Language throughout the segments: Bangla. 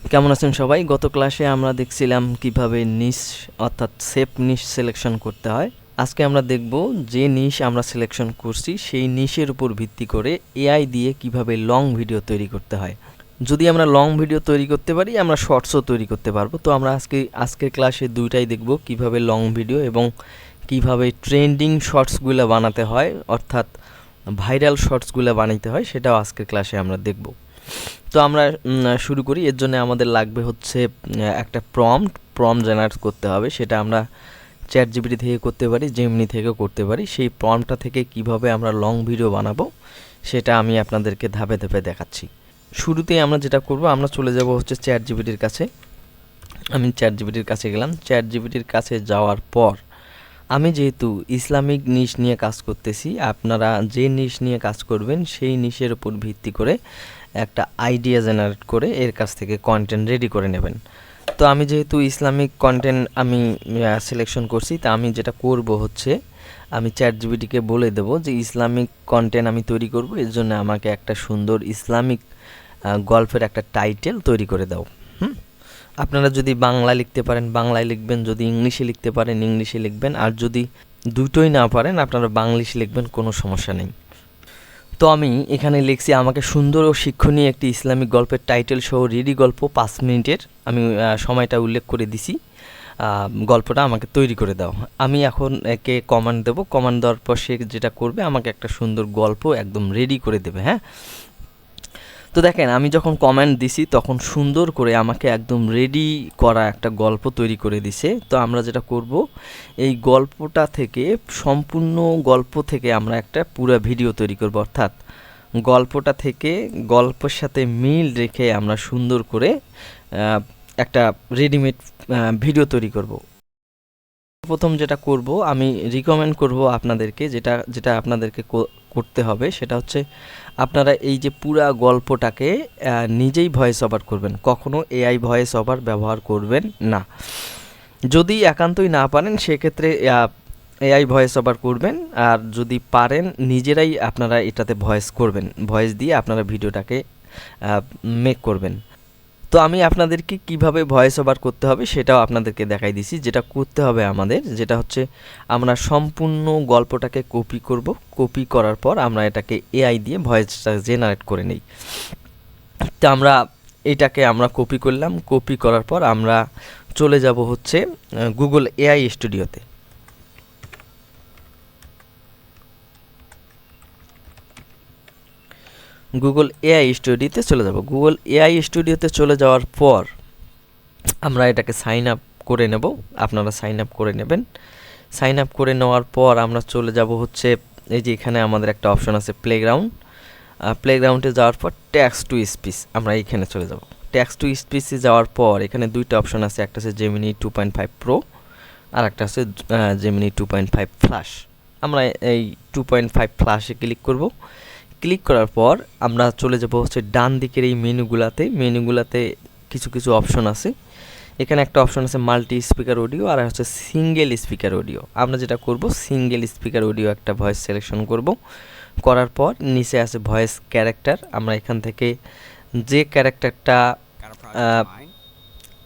কেমন আছেন সবাই? গত ক্লাসে আমরা দেখছিলাম কিভাবে নিশ অর্থাৎ সেফ নিশ সিলেকশন করতে হয়। আজকে আমরা দেখব যে নিশ আমরা সিলেকশন করছি সেই নিশের উপর ভিত্তি করে এআই দিয়ে কিভাবে লং ভিডিও তৈরি করতে হয়। যদি আমরা লং ভিডিও তৈরি করতে পারি, আমরা শর্টসও তৈরি করতে পারবো। তো আমরা আজকের ক্লাসে দুইটাই দেখব, কিভাবে লং ভিডিও এবং কিভাবে ট্রেন্ডিং শর্টসগুলো বানাতে হয়, অর্থাৎ ভাইরাল শর্টসগুলো বানাইতে হয়, সেটাও আজকের ক্লাসে আমরা দেখব। তো আমরা শুরু করি। এর জন্য আমাদের লাগবে হচ্ছে একটা প্রম্পট জেনারেট করতে হবে। সেটা আমরা চ্যাট জিপিটি থেকে করতে পারি, জেমিনি থেকেও করতে পারি। সেই প্রম্পটটা থেকে কিভাবে আমরা লং ভিডিও বানাবো সেটা আমি আপনাদেরকে ধাপে ধাপে দেখাচ্ছি। শুরুতেই আমরা যেটা করব, আমরা চলে যাব হচ্ছে চ্যাট জিপিটির কাছে। আমি চ্যাট জিপিটির কাছে গেলাম। চ্যাট জিপিটির কাছে যাওয়ার পর আমি যেহেতু ইসলামিক নিশ নিয়ে কাজ করতেছি, আপনারা যে নিশ নিয়ে কাজ করবেন সেই নিশের উপর ভিত্তি করে একটা আইডিয়া জেনারেট করে এর কাছ থেকে কন্টেন্ট রেডি করে নেবেন। তো আমি যেহেতু ইসলামিক কন্টেন্ট আমি সিলেকশন করছি, তা আমি যেটা করব হচ্ছে আমি চ্যাট জিপিটিকে বলে দেব যে ইসলামিক কন্টেন্ট আমি তৈরি করব, এর জন্য আমাকে একটা সুন্দর ইসলামিক গল্পের একটা টাইটেল তৈরি করে দাও। আপনারা যদি বাংলা লিখতে পারেন বাংলায় লিখবেন, যদি ইংলিশে লিখতে পারেন ইংলিশে লিখবেন, আর যদি দুটোই না পারেন আপনারা বাংলিশ লিখবেন, কোনো সমস্যা নেই। তো আমি এখানে লিখছি আমাকে সুন্দর ও শিক্ষণীয় একটি ইসলামিক গল্পের টাইটেল সহ রেডি গল্প 5 মিনিটের, আমি সময়টা উল্লেখ করে দিছি। গল্পটা আমাকে তৈরি করে দাও। আমি এখন একে কমান্ড দেব। কমান্ড দেওয়ার পর সে যেটা করবে, আমাকে একটা সুন্দর গল্প একদম রেডি করে দেবে। হ্যাঁ, তো দেখেন আমি যখন কমেন্ট দিছি তখন সুন্দর করে আমাকে একদম রেডি করা একটা গল্প তৈরি করে দিছে। তো আমরা যেটা করব, এই গল্পটা থেকে সম্পূর্ণ গল্প থেকে আমরা একটা পুরো ভিডিও তৈরি করব, অর্থাৎ গল্পটা থেকে গল্পের সাথে মিল রেখে আমরা সুন্দর করে একটা রেডিমেড ভিডিও তৈরি করব। প্রথম যেটা করব, আমি রিকমেন্ড করব আপনাদেরকে, যেটা যেটা আপনাদেরকে করতে হবে সেটা হচ্ছে আপনারা এই যে পুরা গল্পটাকে নিজেই ভয়েস ওভার করবেন, কখনো এআই ভয়েস ওভার ব্যবহার করবেন না। যদি একান্তই না পারেন সেক্ষেত্রে এআই ভয়েস ওভার করবেন, আর যদি পারেন নিজেরাই আপনারা এটাতে ভয়েস করবেন, ভয়েস দিয়ে আপনারা ভিডিওটাকে মেক করবেন। তো আমি আপনাদেরকে কিভাবে ভয়েস ওভার করতে হবে সেটাও আপনাদেরকে দেখাই দিছি। যেটা করতে হবে আমাদের, যেটা হচ্ছে আমরা সম্পূর্ণ গল্পটাকে কপি করব। কপি করার পর আমরা এটাকে এআই দিয়ে ভয়েসটা জেনারেট করে নিই। তো আমরা এটাকে আমরা কপি করলাম। কপি করার পর আমরা চলে যাব হচ্ছে গুগল এআই স্টুডিওতে। গুগল এআই স্টুডিওতে চলে যাব। গুগল এআই স্টুডিওতে চলে যাওয়ার পর আমরা এটাকে সাইন আপ করে নেব। আপনারা সাইন আপ করে নেবেন। সাইন আপ করে নেওয়ার পর আমরা চলে যাব হচ্ছে এই যে এখানে আমাদের একটা অপশন আছে প্লেগ্রাউন্ড। প্লেগ্রাউন্ডে যাওয়ার পর টেক্সট টু স্পিচ, আমরা এইখানে চলে যাব। টেক্সট টু স্পিচে যাওয়ার পর এখানে দুইটা অপশন আছে, একটা আছে জেমিনি 2.5 প্রো আর একটা আছে জেমিনি 2.5 ফ্ল্যাশ। আমরা এই 2.5 ফ্ল্যাশে ক্লিক করব। ক্লিক করার পর আমরা চলে যাব হচ্ছে ডান দিকের এই মেনুগুলাতে কিছু কিছু অপশন আছে। এখানে একটা অপশন আছে মাল্টি স্পিকার অডিও, আর হচ্ছে সিঙ্গেল স্পিকার অডিও। আমরা যেটা করব, সিঙ্গেল স্পিকার অডিও একটা ভয়েস সিলেকশন করব। করার পর নিচে আছে ভয়েস ক্যারেক্টার। আমরা এখান থেকে যে ক্যারেক্টারটা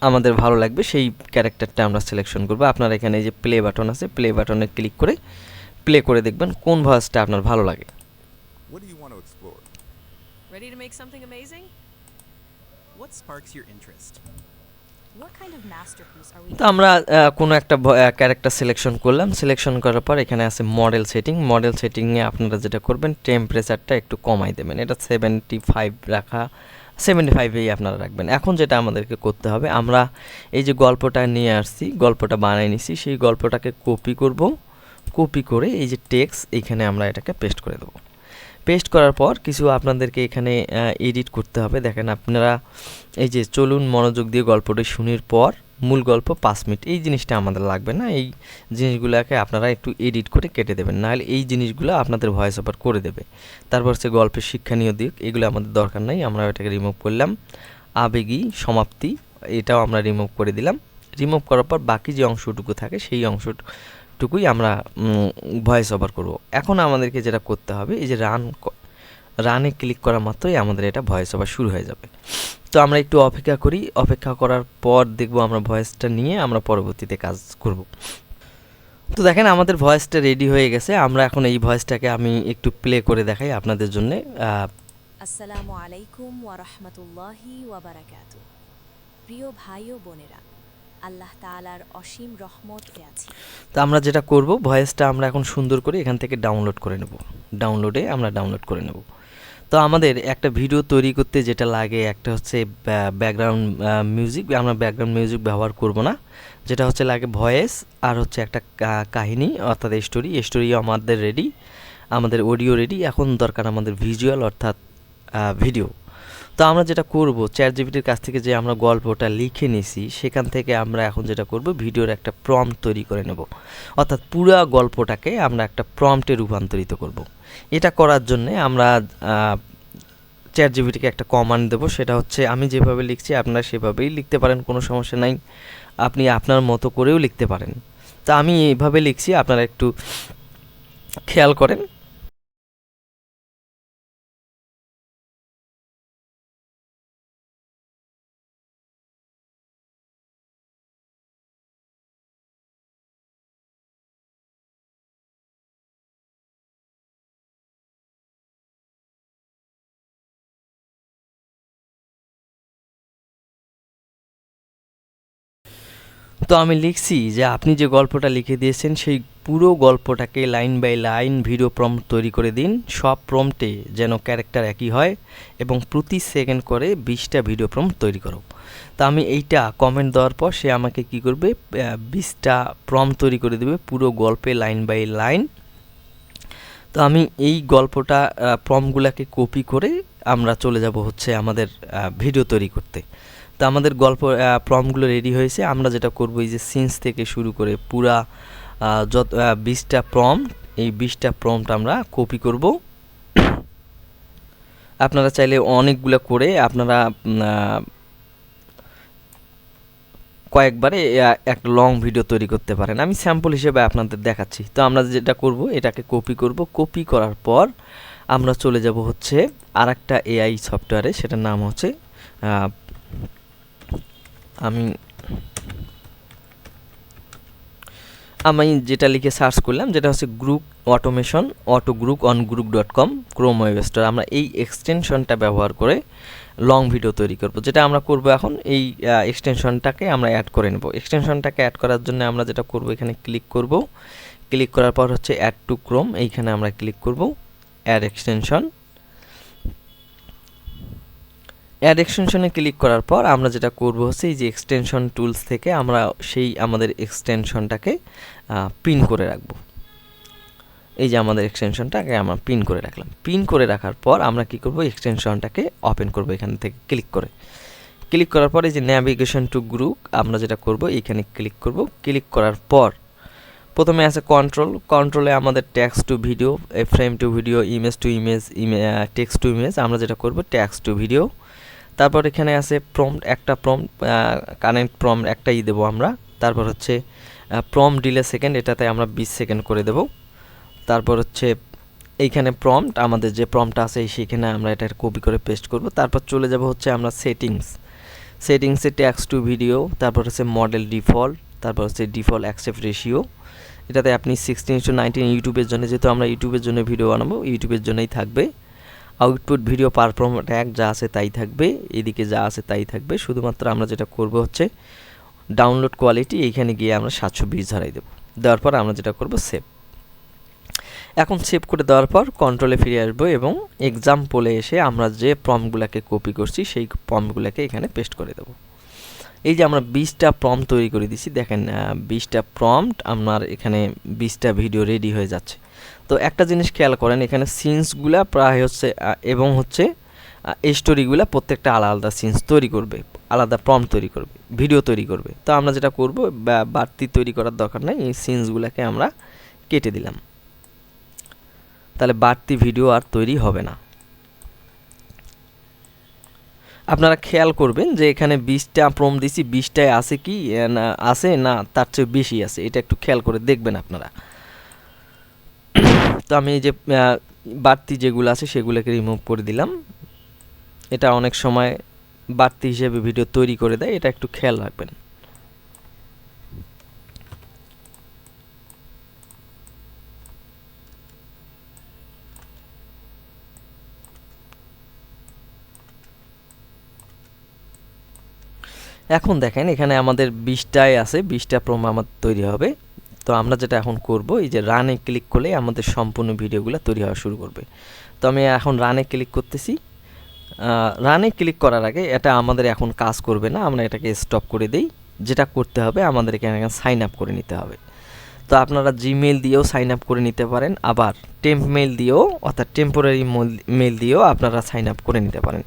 আমাদের ভালো লাগবে সেই ক্যারেক্টারটা আমরা সিলেকশন করব। আপনারা এখানে এই যে প্লে বাটন আছে, প্লে বাটনে ক্লিক করে প্লে করে দেখবেন কোন ভয়েসটা আপনার ভালো লাগে। What do you want to explore? Ready to make something amazing? What sparks your interest? What kind of masterpiece are we তো আমরা কোনো একটা ক্যারেক্টার সিলেকশন করলাম। সিলেকশন করার পর এখানে আছে মডেল সেটিং। মডেল সেটিংয়ে আপনারা যেটা করবেন, টেম্পারেচারটা একটু কমাই দেবেন। এটা 75 রাখা, 75এই আপনারা রাখবেন। এখন যেটা আমাদেরকে করতে হবে, আমরা এই যে গল্পটা নিয়ে আসছি, গল্পটা বানিয়ে নিছি, সেই গল্পটাকে কপি করব। কপি করে এই যে টেক্সট, এইখানে আমরা এটাকে পেস্ট করে দেবো। পেস্ট করার পর কিছু আপনাদেরকে এখানে এডিট করতে হবে। দেখেন আপনারা এই যে চলুন মনোযোগ দিয়ে গল্পটি শুনির পর মূল গল্প 5 মিনিট, এই জিনিসটা আমাদের লাগবে না। এই জিনিসগুলোকে আপনারা একটু এডিট করে কেটে দেবেন, নাহলে এই জিনিসগুলো আপনাদের ভয়েস ওভার করে দেবে। তারপর হচ্ছে গল্পের শিক্ষণীয় দিক, এগুলো আমাদের দরকার নাই, আমরা এটাকে রিমুভ করলাম। আবেগী সমাপ্তি, এটাও আমরা রিমুভ করে দিলাম। রিমুভ করার পর বাকি যে অংশটুকু থাকে সেই অংশটুকুই আমরা ভয়েস ওভার করব। এখন আমাদেরকে যেটা করতে হবে, এই যে রানে ক্লিক করা মাত্রই আমাদের এটা ভয়েস ওভার শুরু হয়ে যাবে। তো আমরা একটু অপেক্ষা করি, অপেক্ষা করার পর দেখব আমরা ভয়েসটা নিয়ে আমরা পরবর্তীতে কাজ করব। তো দেখেন আমাদের ভয়েসটা রেডি হয়ে গেছে। আমরা এখন এই ভয়েসটাকে আমি একটু প্লে করে দেখাই আপনাদের জন্যে। আসসালামু আলাইকুম ওয়া রাহমাতুল্লাহি ওয়া বারাকাতু। প্রিয় ভাই ও বোনেরা, আল্লাহ তাআলার অসীম রহমতে আছি। তো আমরা যেটা করব, ভয়েসটা আমরা এখন সুন্দর করে এখান থেকে ডাউনলোড করে নেব। আমরা ডাউনলোড করে নেব। তো আমাদের একটা ভিডিও তৈরি করতে যেটা লাগে, একটা হচ্ছে ব্যাকগ্রাউন্ড মিউজিক। আমরা ব্যাকগ্রাউন্ড মিউজিক ব্যবহার করব না, যেটা হচ্ছে লাগে ভয়েস আর হচ্ছে একটা কাহিনী অর্থাৎ স্টোরিও আমাদের রেডি, আমাদের অডিও রেডি। এখন দরকার আমাদের ভিজুয়াল অর্থাৎ ভিডিও। তো আমরা যেটা করব, চ্যাটজিপিটির কাছ থেকে যে আমরা গল্পটা লিখে নিছি সেখান থেকে আমরা এখন যেটা করব, ভিডিওর একটা প্রম্পট তৈরি করে নেব, অর্থাৎ পুরো গল্পটাকে আমরা একটা প্রম্পটে রূপান্তরিত করব। এটা করার জন্য আমরা চ্যাটজিপিটিকে একটা কমান্ড দেব, সেটা হচ্ছে আমি যেভাবে লিখছি আপনারা সেভাবেই লিখতে পারেন, কোনো সমস্যা নাই। আপনি আপনার মতো করেও লিখতে পারেন। তা আমি এইভাবে লিখছি, আপনারা একটু খেয়াল করেন। তো আমি লিখছি যে আপনি যে গল্পটা লিখে দিয়েছেন সেই পুরো গল্পটাকে line by line video prompt তৈরি করে দিন। সব প্রম্পটে যেন ক্যারেক্টার একই হয় এবং প্রতি সেকেন্ড করে 20টা ভিডিও প্রম্পট তৈরি করো। তো আমি এইটা কমেন্ট দেওয়ার পর সে আমাকে কি করবে, 20টা প্রম্পট তৈরি করে দেবে পুরো গল্পে লাইন বাই লাইন। তো আমি এই গল্পটা প্রম্পটগুলোকে কপি করে আমরা চলে যাব হচ্ছে আমাদের ভিডিও তৈরি করতে। তো আমাদের গল্প প্রম্পটগুলো রেডি হয়েছে। আমরা যেটা করব, এই যে সিনস থেকে শুরু করে পুরা যত 20টা প্রম্পট, এই 20টা প্রম্পট আমরা কপি করব। আপনারা চাইলে অনেকগুলো করে আপনারা কয়েকবারে একটা লং ভিডিও তৈরি করতে পারেন। আমি স্যাম্পল হিসেবে আপনাদের দেখাচ্ছি। তো আমরা যেটা করব, এটাকে কপি করব। কপি করার পর আমরা চলে যাব হচ্ছে আরেকটা এআই সফটওয়্যারে, সেটার নাম হচ্ছে আমি যেটা লিখে সার্চ করলাম, যেটা হচ্ছে group automation group on group.com Chrome web store. আমরা এই এক্সটেনশনটা ব্যবহার করে লং ভিডিও তৈরি করব। যেটা আমরা করব এখন, এই এক্সটেনশনটাকে আমরা অ্যাড করে নেব। এক্সটেনশনটাকে অ্যাড করার জন্য আমরা যেটা করব, এখানে ক্লিক করব। ক্লিক করার পর হচ্ছে অ্যাড টু ক্রোম, এইখানে আমরা ক্লিক করব, অ্যাড এক্সটেনশন। অ্যাড এক্সটেনশনে ক্লিক করার পর আমরা যেটা করব হচ্ছে, এই যে এক্সটেনশন টুলস থেকে আমরা সেই আমাদের এক্সটেনশনটাকে পিন করে রাখব। এই যে আমাদের এক্সটেনশনটাকে আমরা পিন করে রাখলাম। পিন করে রাখার পর আমরা কি করব, এক্সটেনশনটাকে ওপেন করব এখান থেকে ক্লিক করে। ক্লিক করার পর এই যে ন্যাভিগেশন টু গ্রুপ, আমরা যেটা করব এখানে ক্লিক করব। ক্লিক করার পর প্রথমে আছে কন্ট্রোলে আমাদের text to video, frame to video, image to image, text to image. আমরা যেটা করব টেক্সট টু ভিডিও। তারপর এখানে আছে প্রম্পট, একটা প্রম্পট কানেক্ট প্রম্পট একটাই দেবো আমরা। তারপর হচ্ছে প্রম্পট ডিলে সেকেন্ড, এটাতে আমরা 20 সেকেন্ড করে দেব। তারপর হচ্ছে এইখানে প্রম্পট, আমাদের যে প্রম্পটটা আছে সেইখানে আমরা এটা কপি করে পেস্ট করব। তারপর চলে যাব হচ্ছে আমরা সেটিংসে টেক্সট টু ভিডিও, তারপর হচ্ছে মডেল ডিফল্ট, তারপর হচ্ছে ডিফল্ট অ্যাকসেপ্ট রেশিও। এটাতে আপনি 16:19 ইউটিউবের জন্য, যেহেতু আমরা ইউটিউবের জন্য ভিডিও বানাবো, ইউটিউবের জন্যই থাকবে। আউটপুট ভিডিও পারফরম্যান্স ট্যাগ যা আছে তাই থাকবে, এদিকে যা আছে তাই থাকবে। শুধুমাত্র আমরা যেটা করব হচ্ছে ডাউনলোড কোয়ালিটি, এইখানে গিয়ে আমরা 720 ধরাই দেব। দেওয়ার পর আমরা যেটা করব সেভ। এখন সেভ করে দেওয়ার পর কন্ট্রোলে ফিরে আসবো এবং এক্সাম্পলে এসে আমরা যে প্রম্পটগুলোকে কপি করছি সেই প্রম্পটগুলোকে এখানে পেস্ট করে দেব। এই যে আমরা 20টা প্রম্পট তৈরি করে দিছি, দেখেন 20টা প্রম্পট আমার এখানে 20টা ভিডিও রেডি হয়ে যাচ্ছে। তো একটা জিনিস খেয়াল করেন, এখানে সিনসগুলা প্রায় হচ্ছে এবং হচ্ছে স্টোরিগুলা প্রত্যেকটা আলাদা আলাদা সিনস তৈরি করবে, আলাদা প্রম্পট তৈরি করবে, ভিডিও তৈরি করবে। তো আমরা যেটা করব, বাড়তি তৈরি করার দরকার নাই, এই সিনসগুলোকে আমরা কেটে দিলাম, তাহলে বাড়তি ভিডিও আর তৈরি হবে না। আপনারা খেয়াল করবেন যে এখানে 20টা প্রম্পট দিছি, 20টায় আছে কি না আছে, না তার চেয়ে বেশি আছে, এটা একটু খেয়াল করে দেখবেন আপনারা। তো আমি এই যে বাড়তি যেগুলো আছে সেগুলোকে রিমুভ করে দিলাম। এটা অনেক সময় বাড়তি হিসেবে ভিডিও তৈরি করে দেয়, এটা একটু খেয়াল রাখবেন। এখন দেখেন এখানে আমাদের 20টায় আছে, 20টা প্রোমো আমার তৈরি হবে। তো আমরা যেটা এখন করব, এই যে রানে ক্লিক করলে আমাদের সম্পূর্ণ ভিডিওগুলো তৈরি হওয়া শুরু করবে। তো আমি এখন রানে ক্লিক করতেছি। রানে ক্লিক করার আগে এটা আমাদের এখন কাজ করবে না, আমরা এটাকে স্টপ করে দেই। যেটা করতে হবে আমাদের এখানে সাইন আপ করে নিতে হবে। তো আপনারা জিমেইল দিয়েও সাইন আপ করে নিতে পারেন, আবার টেম্প মেইল দিয়েও অর্থাৎ টেম্পোরারি মেইল দিয়েও আপনারা সাইন আপ করে নিতে পারেন।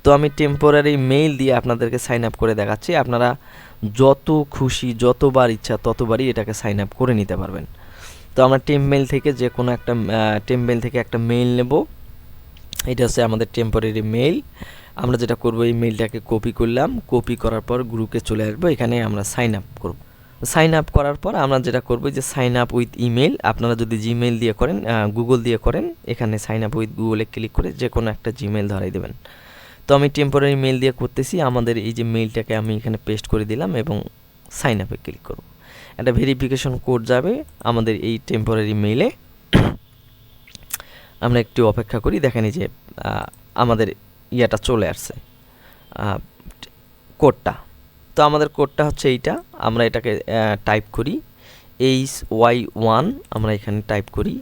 তো আমি টেম্পোরারি মেইল দিয়ে আপনাদেরকে সাইন আপ করে দেখাচ্ছি। আপনারা যত খুশি যতবার ইচ্ছা ততবারই এটাকে সাইন আপ করে নিতে পারবেন। তো আমরা টেম্প মেইল থেকে যে কোনো একটা টেম্প মেইল থেকে একটা মেইল নেব। এটা হচ্ছে আমাদের টেম্পোরারি মেইল। আমরা যেটা করব, এই মেইলটাকে কপি করলাম, কপি করার পর গ্রুপে চলে আসবো, এখানে আমরা সাইন আপ করব। সাইন আপ করার পর আমরা যেটা করব যে সাইন আপ উইথ ইমেল। আপনারা যদি জিমেইল দিয়ে করেন, গুগল দিয়ে করেন, এখানে সাইন আপ উইথ গুগলে ক্লিক করে যে কোনো একটা জিমেইল ধরাই দেবেন। তো আমি টেম্পোরারি মেইল দিয়ে করতেছি, আমাদের এই যে মেইলটাকে আমি এখানে পেস্ট করে দিলাম এবং সাইন আপে ক্লিক করব। একটা ভেরিফিকেশন কোড যাবে আমাদের এই টেম্পোরারি মেইলে। আমরা একটু অপেক্ষা করি, দেখেন এই যে আমাদের ইয়েটা চলে আসছে, কোডটা। তো আমাদের কোডটা হচ্ছে এইটা। আমরা এটাকে টাইপ করি HY1, আমরা এখানে টাইপ করি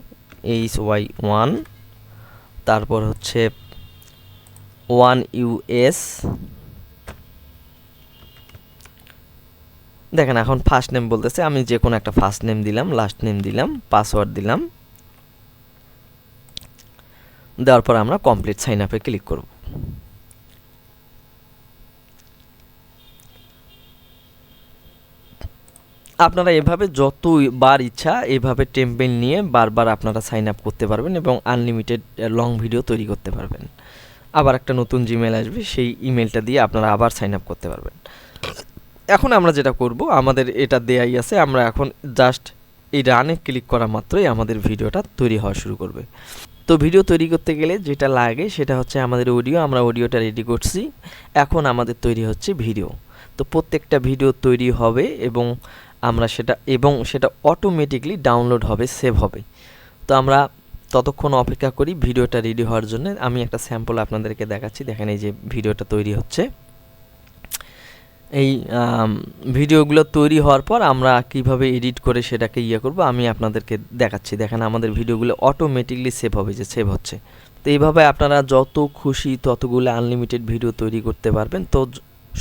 HY1, তারপর হচ্ছে 1US। দেখেন এখন ফার্স্ট নেম বলতেছে, আমি যে কোনো একটা ফার্স্ট নেম দিলাম, লাস্ট নেম দিলাম, পাসওয়ার্ড দিলাম। দেওয়ার পর আমরা কমপ্লিট সাইন আপে ক্লিক করব। আপনারা এভাবে যতবার ইচ্ছা এভাবে টেম্পেল নিয়ে বারবার আপনারা সাইন আপ করতে পারবেন এবং আনলিমিটেড লং ভিডিও তৈরি করতে পারবেন। আবার একটা নতুন জিমেল আসবে, সেই ইমেলটা দিয়ে আপনারা আবার সাইন আপ করতে পারবেন। এখন আমরা যেটা করব, আমাদের এটা দেয়াই আছে, আমরা এখন জাস্ট এই রানে ক্লিক করা মাত্রই আমাদের ভিডিওটা তৈরি হওয়া শুরু করবে। তো ভিডিও তৈরি করতে গেলে যেটা লাগে সেটা হচ্ছে আমাদের অডিও। আমরা অডিওটা রেডি করছি, এখন আমাদের তৈরি হচ্ছে ভিডিও। তো প্রত্যেকটা ভিডিও তৈরি হবে এবং সেটা অটোমেটিকলি ডাউনলোড হবে, সেভ হবে। তো আমরা ততক্ষণ অপেক্ষা করি ভিডিওটা রেডি হওয়ার জন্য। আমি একটা স্যাম্পল আপনাদেরকে দেখাচ্ছি, দেখেন এই যে ভিডিওটা তৈরি হচ্ছে। এই ভিডিওগুলো তৈরি হওয়ার পর আমরা কিভাবে এডিট করে সেটাকে করব আমি আপনাদেরকে দেখাচ্ছি। দেখেন আমাদের ভিডিওগুলো অটোমেটিকলি সেভ হবে, যে সেভ হচ্ছে। তো এইভাবে আপনারা যত খুশি ততগুলো আনলিমিটেড ভিডিও তৈরি করতে পারবেন। তো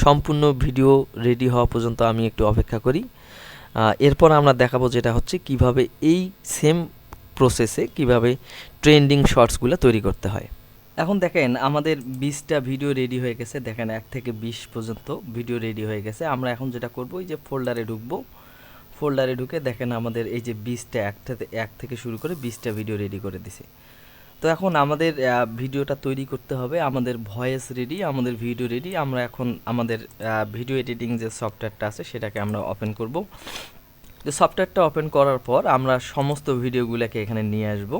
সম্পূর্ণ ভিডিও রেডি হওয়া পর্যন্ত আমি একটু অপেক্ষা করি। এরপর আমরা দেখাবো যেটা হচ্ছে কিভাবে এই সেম প্রসেসে কিভাবে ট্রেন্ডিং শর্টসগুলো তৈরি করতে হয়। এখন দেখেন আমাদের 20টা ভিডিও রেডি হয়ে গেছে। দেখেন 1 থেকে 20 পর্যন্ত ভিডিও রেডি হয়ে গেছে। আমরা এখন যেটা করব, এই যে ফোল্ডারে ঢুকবো, ফোল্ডারে ঢুকে দেখেন আমাদের এই যে 20টা এক থেকে শুরু করে 20টা ভিডিও রেডি করে দিছে। তো এখন আমাদের ভিডিওটা তৈরি করতে হবে। আমাদের ভয়েস রেডি, আমাদের ভিডিও রেডি। আমরা এখন আমাদের ভিডিও এডিটিং যে সফটওয়্যারটা আছে সেটাকে আমরা ওপেন করব। যে সফটওয়্যারটা ওপেন করার পর আমরা সমস্ত ভিডিওগুলোকে এখানে নিয়ে আসব।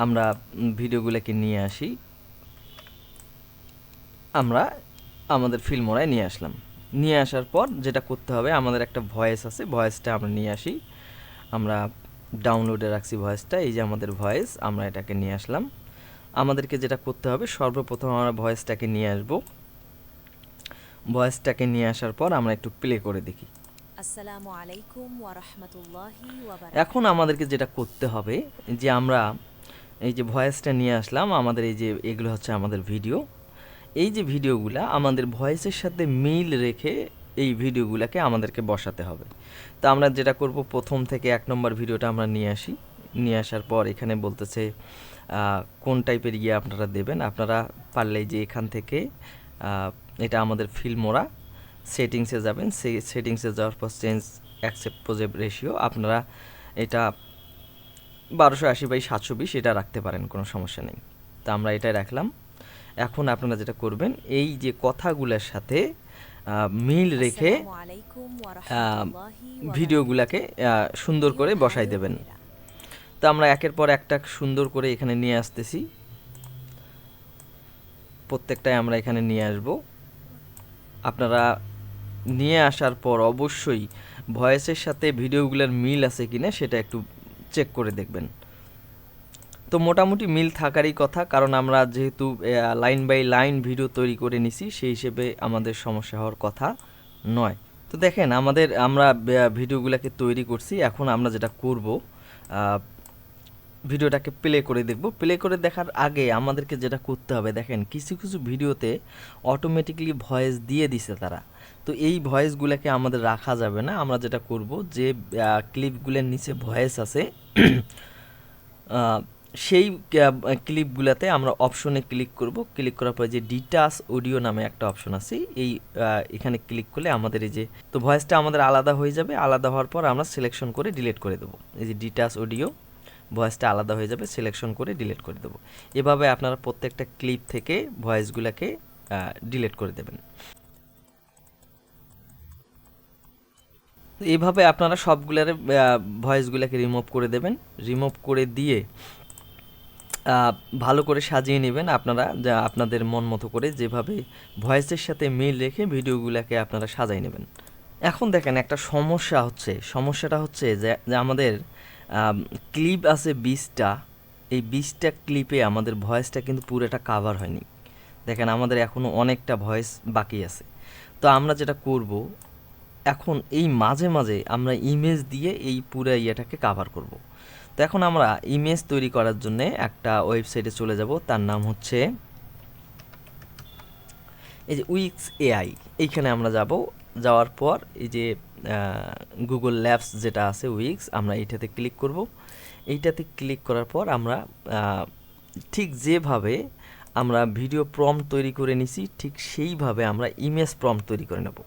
আমরা ভিডিওগুলোকে নিয়ে আসি, আমরা আমাদের ফিল্মোরায় নিয়ে আসলাম। নিয়ে আসার পর যেটা করতে হবে, আমাদের একটা ভয়েস আছে, ভয়েসটা আমরা নিয়ে আসি। আমরা ডাউনলোডে রাখছি ভয়েসটা, এই যে আমাদের ভয়েস, আমরা এটাকে নিয়ে আসলাম। আমাদেরকে যেটা করতে হবে, সর্বপ্রথম আমরা ভয়েসটাকে নিয়ে আসব। ভয়েসটাকে নিয়ে আসার পর আমরা একটু প্লে করে দেখি। আসসালামু আলাইকুম ওয়া রাহমাতুল্লাহি ওয়া এখন আমাদেরকে যেটা করতে হবে, যে আমরা এই যে ভয়েসটা নিয়ে আসলাম, আমাদের এই যে এগুলো হচ্ছে আমাদের ভিডিও। এই যে ভিডিওগুলা আমাদের ভয়েসের সাথে মিল রেখে এই ভিডিওগুলোকে আমাদেরকে বসাতে হবে। তো আমরা যেটা করব, প্রথম থেকে 1 নম্বর ভিডিওটা আমরা নিয়ে আসি। নিয়ে আসার পর এখানে বলতেছে কোন টাইপের আপনারা দেবেন। আপনারা পারলে যে এখান থেকে এটা আমাদের ফিল্মোরা সেটিংসে যাবেন, সেই সেটিংসে যাওয়ার পর চেঞ্জ অ্যাকসেপ্ট প্রজেক্ট রেশিও, আপনারা এটা 1280/720 এটা রাখতে পারেন, কোনো সমস্যা নেই। তো আমরা এটাই রাখলাম। এখন আপনারা যেটা করবেন, এই যে কথাগুলোর সাথে মিল রেখে ভিডিওগুলোকে সুন্দর করে বসাই দেবেন। তো আমরা একের পর একটা সুন্দর করে এখানে নিয়ে আসতেছি, প্রত্যেকটাই আমরা এখানে নিয়ে আসব। আপনারা নিয়ে আসার পর অবশ্যই ভয়েসের সাথে ভিডিওগুলোর মিল আছে কিনা সেটা একটু চেক করে দেখবেন। তো মোটামুটি মিল থাকারই কথা, কারণ আমরা যেহেতু লাইন বাই লাইন ভিডিও তৈরি করে নিছি, সেই হিসেবে আমাদের সমস্যা হওয়ার কথা নয়। তো দেখেন আমরা ভিডিওগুলোকে তৈরি করছি। এখন আমরা যেটা করব, ভিডিওটাকে প্লে করে দেখব। প্লে করে দেখার আগে আমাদেরকে যেটা করতে হবে, দেখেন কিছু কিছু ভিডিওতে অটোমেটিকলি ভয়েস দিয়ে দিছে তারা। তো এই ভয়েসগুলোকে আমাদের রাখা যাবে না। আমরা যেটা করব, যে ক্লিপগুলোর নিচে ভয়েস আছে সেই ক্লিপগুলোতে আমরা অপশনে ক্লিক করব। ক্লিক করার পরে যে ডিটাচ অডিও নামে একটা অপশন আছে, এই এখানে ক্লিক করলে আমাদের এই যে তো ভয়েসটা আমাদের আলাদা হয়ে যাবে। আলাদা হওয়ার পর আমরা সিলেকশন করে ডিলিট করে দেবো। এই যে ডিটাচ অডিও, ভয়েসটা আলাদা হয়ে যাবে, সিলেকশন করে ডিলিট করে দেবো। এভাবে আপনারা প্রত্যেকটা ক্লিপ থেকে ভয়েসগুলোকে ডিলিট করে দেবেন। এইভাবে আপনারা সবগুলোর ভয়েসগুলোকে রিমুভ করে দেবেন। রিমুভ করে দিয়ে ভালো করে সাজিয়ে নেবেন আপনারা, যা আপনাদের মন মতো করে যেভাবে ভয়েসের সাথে মিল রেখে ভিডিওগুলোকে আপনারা সাজাই নেবেন। এখন দেখেন একটা সমস্যাটা হচ্ছে যে আমাদের ক্লিপ আছে 20টা। এই 20টা ক্লিপে আমাদের ভয়েসটা কিন্তু পুরোটা কাভার হয়নি। দেখেন আমাদের এখনও অনেকটা ভয়েস বাকি আছে। তো আমরা যেটা করব, এখন এই মাঝে মাঝে আমরা ইমেজ দিয়ে এই পুরো ইয়েটাকে কাভার করব। তো এখন আমরা ইমেজ তৈরি করার জন্য একটা ওয়েবসাইটে চলে যাব, তার নাম হচ্ছে এই যে উইক্স এআই। এইখানে আমরা যাব। যাওয়ার পর এই যে গুগল ল্যাবস যেটা আছে উইক্স, আমরা এইটাতে ক্লিক করব। এইটাতে ক্লিক করার পর আমরা ঠিক যেভাবে আমরা ভিডিও প্রম্পট তৈরি করে নিছি, ঠিক সেইভাবে আমরা ইমেজ প্রম্পট তৈরি করে নেব।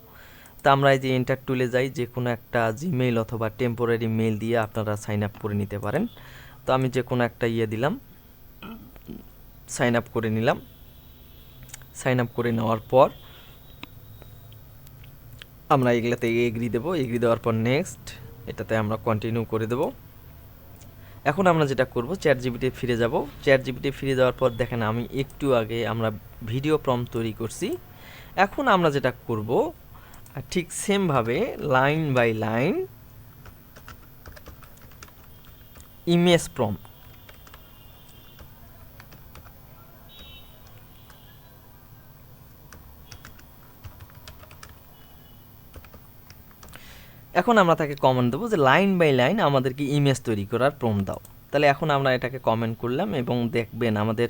তা আমরা এই যে এন্টার টুলে যাই, যে কোনো একটা জিমেইল অথবা টেম্পোরারি মেইল দিয়ে আপনারা সাইন আপ করে নিতে পারেন। তো আমি যে কোনো একটা দিলাম, সাইন আপ করে নিলাম। সাইন আপ করে নেওয়ার পর আমরা এগুলাতে এগ্রি দেবো। এগ্রি দেওয়ার পর নেক্সট, এটাতে আমরা কন্টিনিউ করে দেব। এখন আমরা যেটা করব, চ্যাট জিপিটি ফিরে যাব। চ্যাট জিপিটি ফিরে যাওয়ার পর দেখেন আমি একটু আগে আমরা ভিডিও প্রম্পট তৈরি করছি। এখন আমরা যেটা করব, ঠিক সেমভাবে line by line image prompt, এখন আমরা তাকে কমেন্ট দেবো যে লাইন বাই লাইন আমাদেরকে ইমেজ তৈরি করার প্রম্পট দাও। তাহলে এখন আমরা এটাকে কমেন্ট করলাম এবং দেখবেন আমাদের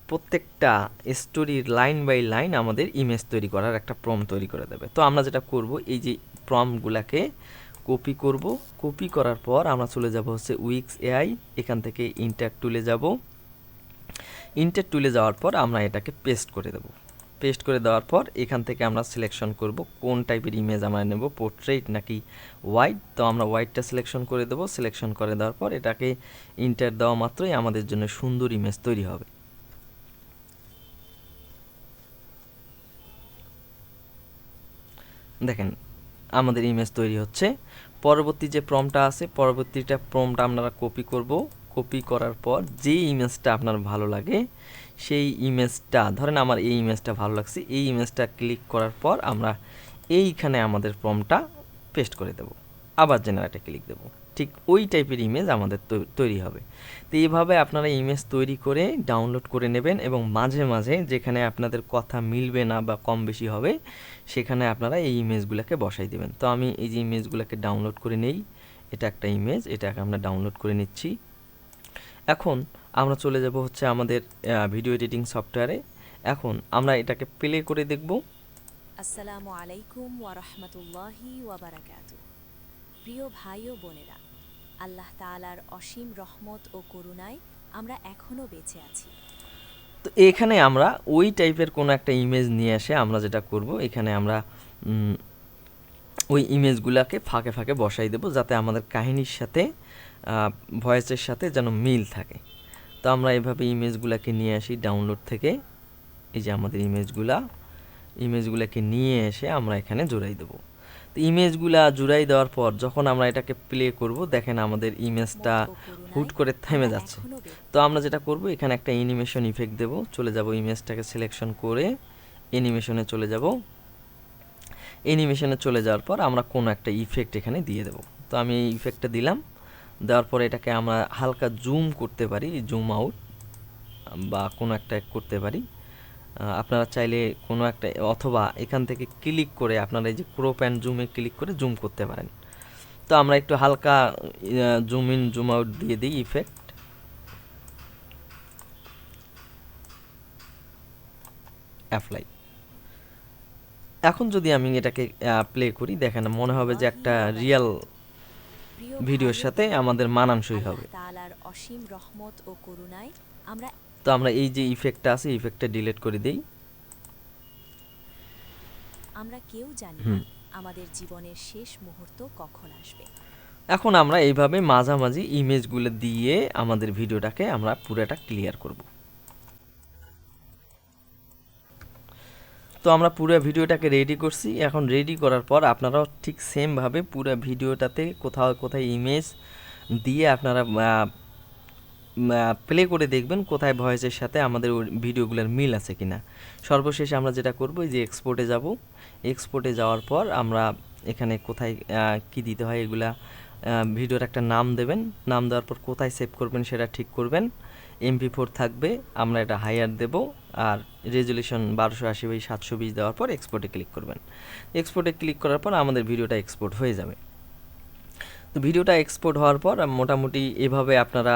প্রত্যেকটা স্টোরির লাইন বাই লাইন আমাদের ইমেজ তৈরি করার একটা প্রম্পট তৈরি করে দেবে। তো আমরা যেটা করব, এই যে প্রম্পটগুলোকে কপি করব। কপি করার পর আমরা চলে যাব হচ্ছে উইক্স এআই। এখান থেকে ইন্টার টুলে যাব। ইন্টার টুলে যাওয়ার পর আমরা এটাকে পেস্ট করে দেব। পেস্ট করে দেওয়ার পর এখান থেকে আমরা সিলেকশন করব কোন টাইপের ইমেজ আমরা নেব, পোর্ট্রেট নাকি ওয়াইড। তো আমরা ওয়াইডটা সিলেকশন করে দেব। সিলেকশন করে দেওয়ার পর এটাকে ইন্টার দেওয়া মাত্রই আমাদের জন্য সুন্দর ইমেজ তৈরি হবে। দেখেন আমাদের ইমেজ তৈরি হচ্ছে। পরবর্তী যে প্রম্পটটা আছে, পরবর্তীটা প্রম্পট আমরা কপি করব। কপি করার পর যে ইমেজটা আপনার ভালো লাগে সেই ইমেজটা, ধরেন আমার এই ইমেজটা ভালো লাগছে, এই ইমেজটা ক্লিক করার পর আমরা এইখানে আমাদের প্রম্পটটা পেস্ট করে দেব। আবার জেনারেটে ক্লিক দেব। ঠিক ওই টাইপের ইমেজ আমাদের তৈরি হবে। তো এইভাবে আপনারা ইমেজ তৈরি করে ডাউনলোড করে নেবেন এবং মাঝে মাঝে যেখানে আপনাদের কথা মিলবে না বা কম বেশি হবে সেখানে আপনারা এই ইমেজগুলোকে বসাই দেবেন। তো আমি এই যে ইমেজগুলোকে ডাউনলোড করে নেই, এটা একটা ইমেজ, এটাকে আমরা ডাউনলোড করে নিচ্ছি। এখন আমরা চলে যাব হচ্ছে আমাদের ভিডিও এডিটিং সফটওয়্যারে। এখন আমরা এটাকে প্লে করে দেখব। আসসালামু আলাইকুম ওয়া রাহমাতুল্লাহি ওয়া বারাকাতুহু। প্রিয় ভাই ও বোনেরা, আল্লাহ তাআলার অসীম রহমত ও করুণায় আমরা এখনো বেঁচে আছি। তো এখানে আমরা ওই টাইপের কোনো একটা ইমেজ নিয়ে এসে আমরা যেটা করব, এখানে আমরা ওই ইমেজগুলোকে ফাঁকে ফাঁকে বসাই দেব, যাতে আমাদের কাহিনীর সাথে ভয়েসের সাথে যেন মিল থাকে। তো আমরা এভাবে ইমেজগুলোকে নিয়ে আসি ডাউনলোড থেকে। এই যে আমাদের ইমেজগুলোকে নিয়ে এসে আমরা এখানে জোড়াই দেব। তো তো ইমেজগুলা জুড়াই দেওয়ার পর যখন আমরা এটাকে প্লে করব, দেখেন আমাদের ইমেজটা হুট করে থেমে যাচ্ছে। তো আমরা যেটা করব, এখানে একটা অ্যানিমেশন ইফেক্ট দেব, চলে যাব ইমেজটাকে সিলেকশন করে অ্যানিমেশনে চলে যাব। অ্যানিমেশনে চলে যাওয়ার পর আমরা কোনো একটা ইফেক্ট এখানে দিয়ে দেব। তো আমি এই ইফেক্টটা দিলাম, দেওয়ার পরে এটাকে আমরা হালকা জুম করতে পারি, জুম আউট বা কোনো একটা করতে পারি। আপনারা চাইলে কোনো একটা, অথবা এখান থেকে ক্লিক করে আপনারা এই যে ক্রপ অ্যান্ড জুমে ক্লিক করে জুম করতে পারেন। তো আমরা একটু হালকা জুম ইন জুম আউট দিয়ে দিই ইফেক্ট। অ্যাপ্লাই। এখন যদি আমি এটাকে প্লে করি, দেখেন মনে হবে যে একটা রিয়েল ভিডিওর সাথে আমাদের মানানসই হবে। আল্লাহ তাআলার অসীম রহমত ও করুণায় আমরা তো আমরা এই যে ইফেক্টটা আছে, ইফেক্টটা ডিলিট করে দেই। কেউ জানি না আমাদের জীবনের শেষ মুহূর্ত কখন আসবে। এখন আমরা এইভাবে মাঝামাঝি ইমেজগুলো দিয়ে আমাদের ভিডিওটাকে আমরা পুরোটা ক্লিয়ার করব। তো আমরা পুরো ভিডিওটাকে রেডি করছি। এখন রেডি করার পর আপনারাও ঠিক সেমভাবে পুরো ভিডিওটাতে কোথাও কোথায় ইমেজ দিয়ে আপনারা প্লে করে দেখবেন কোথায় ভয়েসের সাথে আমাদের ভিডিওগুলোর মিল আছে কিনা। সর্বশেষে আমরা যেটা করব, এই যে এক্সপোর্টে যাব। এক্সপোর্টে যাওয়ার পর আমরা এখানে কোথায় কি দিতে হয় এগুলা ভিডিওর একটা নাম দেবেন। নাম দেওয়ার পর কোথায় সেভ করবেন সেটা ঠিক করবেন। MP4 থাকবে, আমরা এটা হাইয়ার দেব। আর রেজুলেশন 1280x720 দেওয়ার পর এক্সপোর্টে ক্লিক করবেন। এক্সপোর্টে ক্লিক করার পর আমাদের ভিডিওটা এক্সপোর্ট হয়ে যাবে। তো ভিডিওটা এক্সপোর্ট হওয়ার পর মোটামুটি এভাবে আপনারা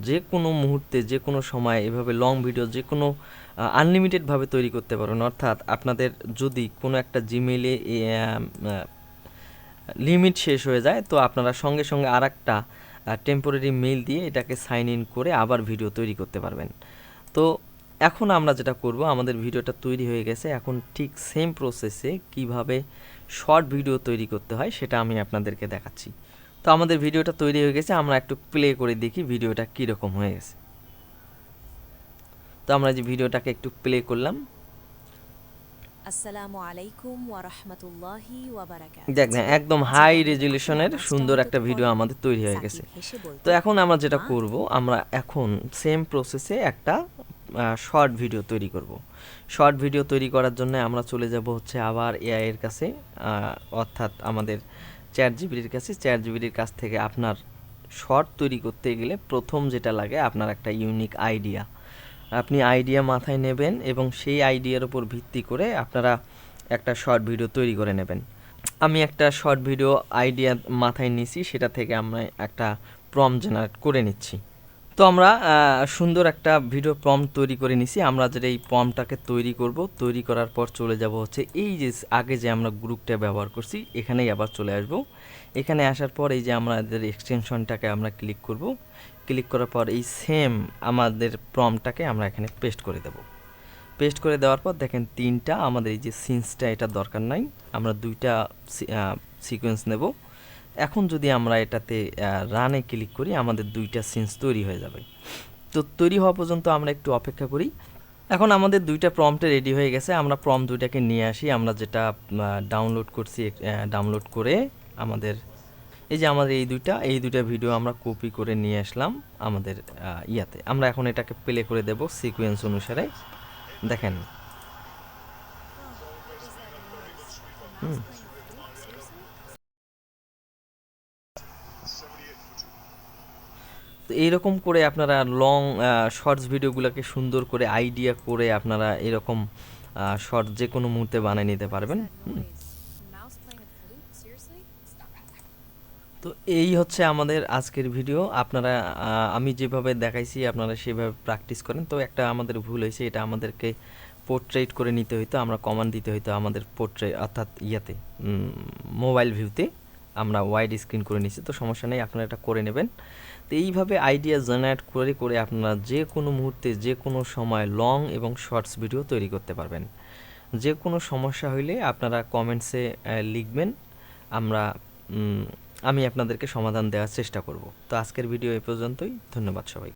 যে কোনো মুহূর্তে যে কোনো সময় এভাবে লং ভিডিও যে কোনো আনলিমিটেডভাবে তৈরি করতে পারবেন। অর্থাৎ আপনাদের যদি কোনো একটা জিমেইলে লিমিট শেষ হয়ে যায়, তো আপনারা সঙ্গে সঙ্গে আর একটা টেম্পোরারি মেইল দিয়ে এটাকে সাইন ইন করে আবার ভিডিও তৈরি করতে পারবেন। তো এখন আমরা যেটা করব, আমাদের ভিডিওটা তৈরি হয়ে গেছে। এখন ঠিক সেম প্রসেসে কিভাবে শর্ট ভিডিও তৈরি করতে হয় সেটা আমি আপনাদেরকে দেখাচ্ছি। তো আমাদের ভিডিওটা তৈরি হয়ে গেছে, আমরা একটু প্লে করে দেখি ভিডিওটা কীরকম হয়ে গেছে। তো আমরা যে ভিডিওটাকে একটু প্লে করলাম, আসসালামু আলাইকুম ওয়া রাহমাতুল্লাহি ওয়া বারাকাতুহু। দেখেন একদম হাই রেজুলেশনের সুন্দর একটা ভিডিও আমাদের তৈরি হয়ে গেছে। তো এখন আমরা যেটা করব, আমরা এখন সেম প্রসেসে একটা শর্ট ভিডিও তৈরি করব। শর্ট ভিডিও তৈরি করার জন্য আমরা চলে যাব হচ্ছে আবার এআই এর কাছে, অর্থাৎ আমাদের ChatGPT-র কাছে। ChatGPT-র কাছ থেকে আপনার শর্ট তৈরি করতে গেলে প্রথম যেটা লাগে আপনার একটা ইউনিক আইডিয়া। আপনি আইডিয়া মাথায় নেবেন এবং সেই আইডিয়ার উপর ভিত্তি করে আপনারা একটা শর্ট ভিডিও তৈরি করে নেবেন। আমি একটা শর্ট ভিডিও আইডিয়া মাথায় নিছি, সেটা থেকে আমরা একটা প্রম্পট জেনারেট করে নিচ্ছি। তো আমরা সুন্দর একটা ভিডিও প্রম্পট তৈরি করে নিছি। আমরা যেটা এই প্রম্পটটাকে তৈরি করব, তৈরি করার পর চলে যাব হচ্ছে এই যে আগে যে আমরা গ্রুপটা ব্যবহার করছি এখানেই আবার চলে আসব। এখানে আসার পর এই যে আমাদের এক্সটেনশনটাকে আমরা ক্লিক করব। ক্লিক করার পর এই সেম আমাদের প্রম্পটটাকে আমরা এখানে পেস্ট করে দেব। পেস্ট করে দেওয়ার পর দেখেন তিনটা আমাদের এই যে সিনসটা এটা দরকার নাই, আমরা দুইটা সিকোয়েন্স নেব। এখন যদি আমরা এটাতে রানে ক্লিক করি আমাদের দুইটা সিনস তৈরি হয়ে যাবে। তো তৈরি হওয়া পর্যন্ত আমরা একটু অপেক্ষা করি। এখন আমাদের দুইটা প্রম্পটে রেডি হয়ে গেছে। আমরা প্রম্পট দুইটাকে নিয়ে আসি, আমরা যেটা ডাউনলোড করছি ডাউনলোড করে আমাদের এই যে আমাদের এই দুইটা ভিডিও আমরা কপি করে নিয়ে আসলাম আমাদের ইয়াতে। আমরা এখন এটাকে প্লে করে দেব সিকোয়েন্স অনুসারে। দেখেন তো এইরকম করে আপনারা লং শর্টস ভিডিওগুলোকে সুন্দর করে আইডিয়া করে আপনারা এরকম শর্ট যে কোনো মুহূর্তে বানিয়ে নিতে পারবেন। তো এই হচ্ছে আমাদের আজকের ভিডিও। আপনারা আমি যেভাবে দেখাইছি আপনারা সেভাবে প্র্যাকটিস করেন। তো একটা আমাদের ভুল হয়েছে, এটা আমাদেরকে পোর্ট্রেট করে নিতে হইতো, আমরা কমান্ড দিতে হইতো আমাদের পোর্ট্রেট অর্থাৎ ইয়াতে মোবাইল ভিউতে আমরা ওয়াইড স্ক্রিন করে নিচ্ছি। তো সমস্যা নেই, আপনারা এটা করে নেবেন। তো এইভাবে আইডিয়া জেনারেট করে করে আপনারা যে কোনো মুহূর্তে যে কোনো সময় লং এবং শর্টস ভিডিও তৈরি করতে পারবেন। যে কোনো সমস্যা হইলে আপনারা কমেন্টসে লিখবেন, আমি আপনাদেরকে সমাধান দেওয়ার চেষ্টা করব। তো আজকের ভিডিও এই পর্যন্তই। ধন্যবাদ সবাই।